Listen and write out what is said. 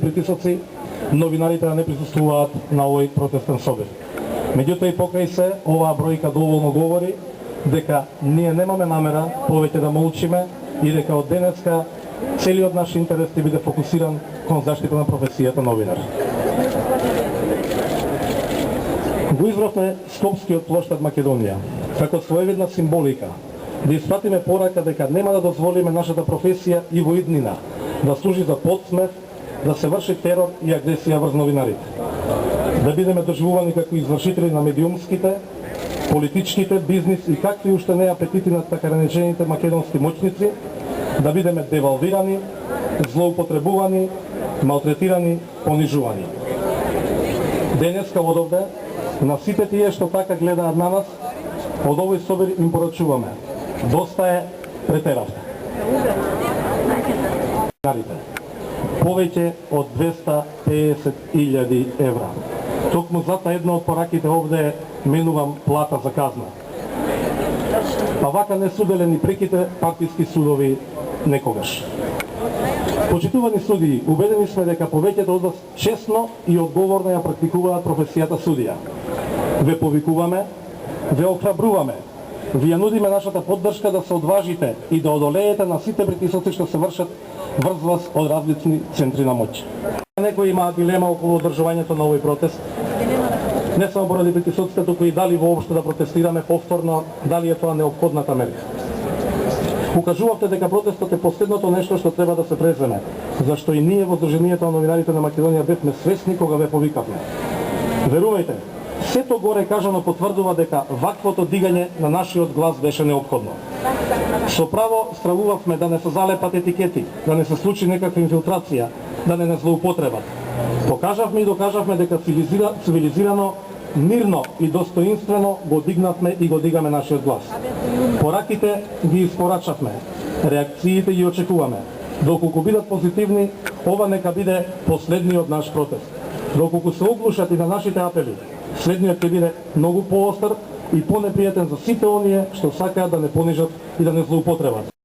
Притисоци, новинарите да не присуствуваат на овој протестен собир. Меѓутоа и покрај се, оваа бројка доволно говори дека ние немаме намера повеќе да молчиме и дека од денеска целиот наш интерес ќе биде фокусиран кон заштита на професијата новинар. Го избравме Скопскиот плоштад Македонија како своевидна символика да испратиме порака дека нема да дозволиме нашата професија и во иднина да служи за подсмев, да се врши терор и агресија врз новинарите. Да бидеме доживувани како извршители на медиумските, политичките, бизнис и какви уште не апетити на така наречените македонски моćници, да бидеме девалвирани, злоупотребувани, малтретирани, понижувани. Денеска одовде, на сите тие што така гледаат на нас, од овој собир им порачуваме: доста е, претеравте. Повеќе од 250.000 евра. Токму зата една од пораките овде менувам плата за казна. Па вака не суделени преките партиски судови некогаш. Почитувани судии, убедени сме дека повеќето од вас честно и одговорно ја практикуваат професијата судија. Ве повикуваме, ве охрабруваме, ви ја нудиме нашата поддршка да се одважите и да одолеете на сите притисоци што се вршат врз вас од различни центри на моќ. Некои имаат дилема околу одржувањето на овој протест. Не само поради притисоците, туку и дали воопшто да протестираме повторно, дали е тоа неопходната мерка. Укажувавте дека протестот е последното нешто што треба да се преземе, зашто и ние во Сдруженијето на новинарите на Македонија бевме свесни кога ве повикавме. Верувајте, сето горе кажано потврдува дека ваквото дигање на нашиот глас беше неопходно. Со право стравувавме да не се залепат етикети, да не се случи некаква инфилтрација, да не злоупотребат. Покажавме и докажавме дека цивилизирано, мирно и достоинствено го дигнавме и го дигаме нашиот глас. Пораките ги испорачавме, реакциите ги очекуваме. Доколку бидат позитивни, ова нека биде последниот наш протест. Доколку се оглушат и на нашите апели, следниот ќе биде многу поостар и понепријатен за сите оние што сакаат да не понижат и да не злоупотребат.